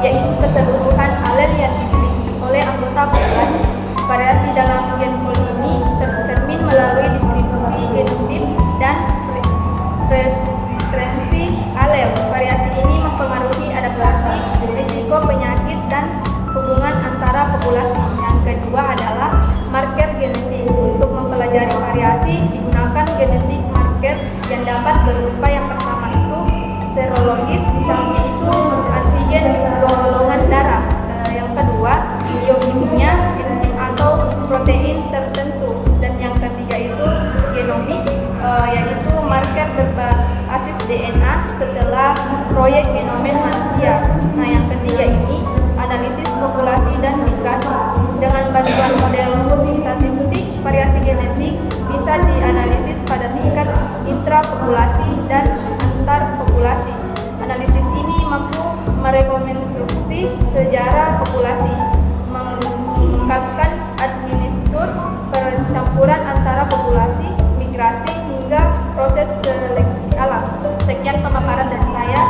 yaitu keseluruhan alel yang dimiliki oleh anggota populasi. Variasi dalam gen pool ini tercermin melalui distribusi genotip dan preferensi alel. Variasi ini mempengaruhi adaptasi, risiko penyakit, dan hubungan antara populasi. Yang kedua adalah marker genetik. Untuk mempelajari variasi digunakan genetik marker yang dapat berupa yang pertama itu serologis, misalnya itu antigen golongan darah. Yang kedua biokimia, enzim atau protein tertentu, dan yang ketiga itu genomik, yaitu marker berbasis DNA setelah proyek genomen manusia. Nah, yang ketiga ini analisis populasi dan migrasi. Dengan bantuan model statistik, variasi genetik bisa dianalisis pada tingkat intrapopulasi dan antar populasi. Analisis ini mampu merekonstruksi sejarah populasi, mengungkapkan administratur percampuran antara populasi, migrasi, hingga proses seleksi alam. Sekian pemaparan dari saya.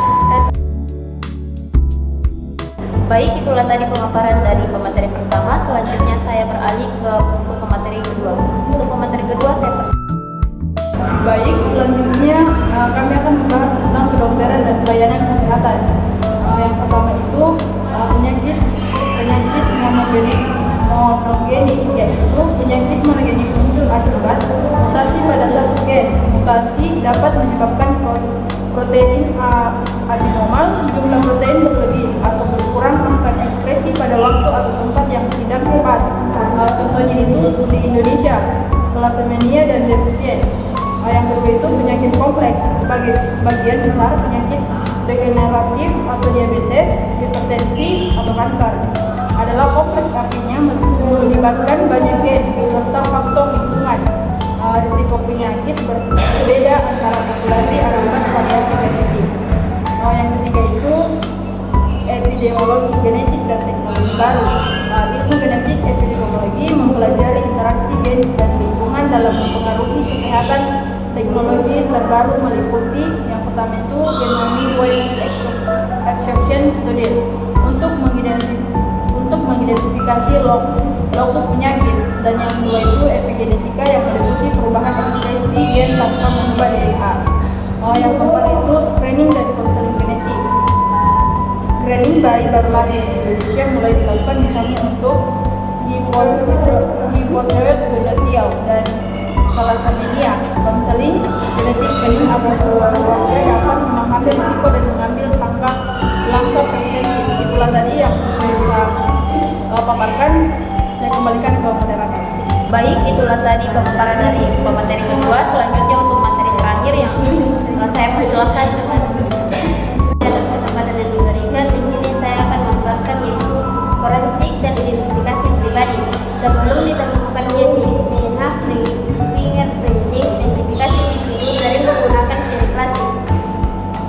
Baik, itulah tadi pemaparan dari pemateri pertama. Selanjutnya saya beralih ke pemateri kedua. Untuk pemateri kedua saya Baik, selanjutnya kami akan membahas tentang kedokteran dan pelayanan kesehatan. Yang pertama itu penyakit monogenik, yaitu penyakit monogenik muncul akibat mutasi pada satu gen. Mutasi dapat menyebabkan protein abnormal, jumlah protein berlebih atau berkurang, bahkan ekspresi pada waktu atau tempat yang tidak tepat. Contohnya itu di Indonesia, thalassemia dan defisien. Yang kedua itu penyakit kompleks. Sebagian besar penyakit degeneratif atau diabetes, hipertensi atau kanker adalah kompleks, artinya melibatkan banyak gen serta faktor lingkungan. Risiko penyakit berbeda antara populasi akibat variasi genetik. Yang ketiga itu epidemiologi genetik dan teknologi baru. Ilmu genetik epidemiologi mempelajari interaksi gen dan lingkungan dalam mempengaruhi kesehatan. Teknologi terbaru meliputi yang pertama itu genomic wide exception studies untuk mengidentifikasi lokus penyakit, dan yang kedua itu epigenetika yang meliputi perubahan ekspresi gen tanpa mengubah DNA. Yang keempat itu screening dan konseling genetik. Screening bayi baru lahir di Indonesia mulai dilakukan misalnya untuk hipotiroid gonadal dan thalassemia. Konseling genetik screening agar keluarga dapat memahami risiko dan mengambil langkah preventif. Itulah tadi yang saya paparkan. Saya kembalikan ke moderator. Baik, itulah tadi pemaparan dari pemateri kedua. Selanjutnya untuk materi terakhir yang saya persilahkan dengan atas kesempatan yang diberikan. Di sini saya akan memaparkan yaitu forensik dan identifikasi pribadi. Sebelum ditemukannya di DNA fingerprinting, identifikasi individu sering menggunakan ciri klasik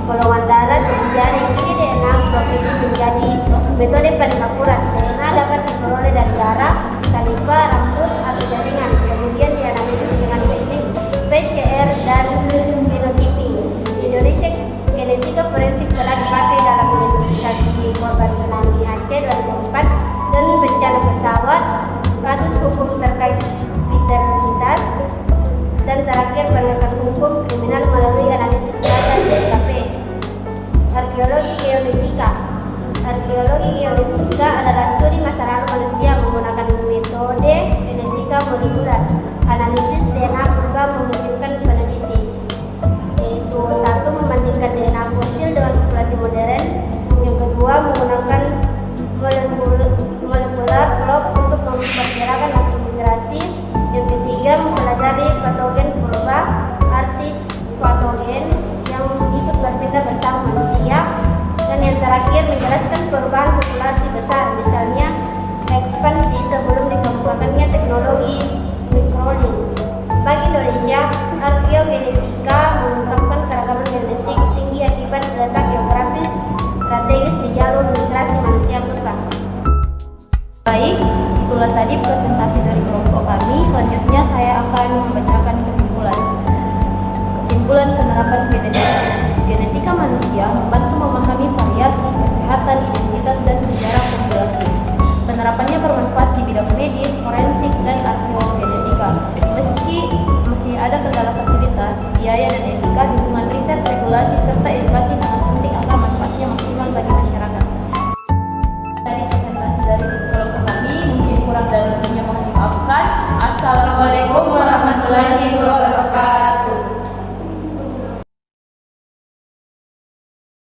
golongan darah dan jari. Ini DNA profil menjadi metode paling akurat. DNA dapat diperoleh dari darah, saliva, rambut, atau jaringan. Kemudian dianalisis dengan teknik PCR dan genotyping. Di Indonesia, genetika forensik telah dipakai dalam identifikasi korban tsunami Aceh 2004 dan bencana pesawat, kasus hukum terkait identitas, dan terakhir penegakan hukum kriminal melalui analisis data di TKP. Arkeologi geonetika. Arkeologi geonetika adalah studi masa lalu manusia menggunakan metode genetika molekuler. Analisis DNA purba memungkinkan peneliti, yaitu satu, membandingkan DNA fosil dengan populasi modern. Yang kedua, menggunakan molekular clock untuk memperkirakan waktu migrasi. Yang ketiga, mempelajari patogen purba, arti patogen yang ikut berpindah bersama manusia. Dan yang terakhir, menjelaskan perubahan populasi besar, misalnya ekspansi sebelum dikemukakannya teknologi microlink. Bagi Indonesia, arkeogenetika mengungkapkan keragaman genetik tinggi akibat letak geografis strategis di jalur migrasi manusia purba.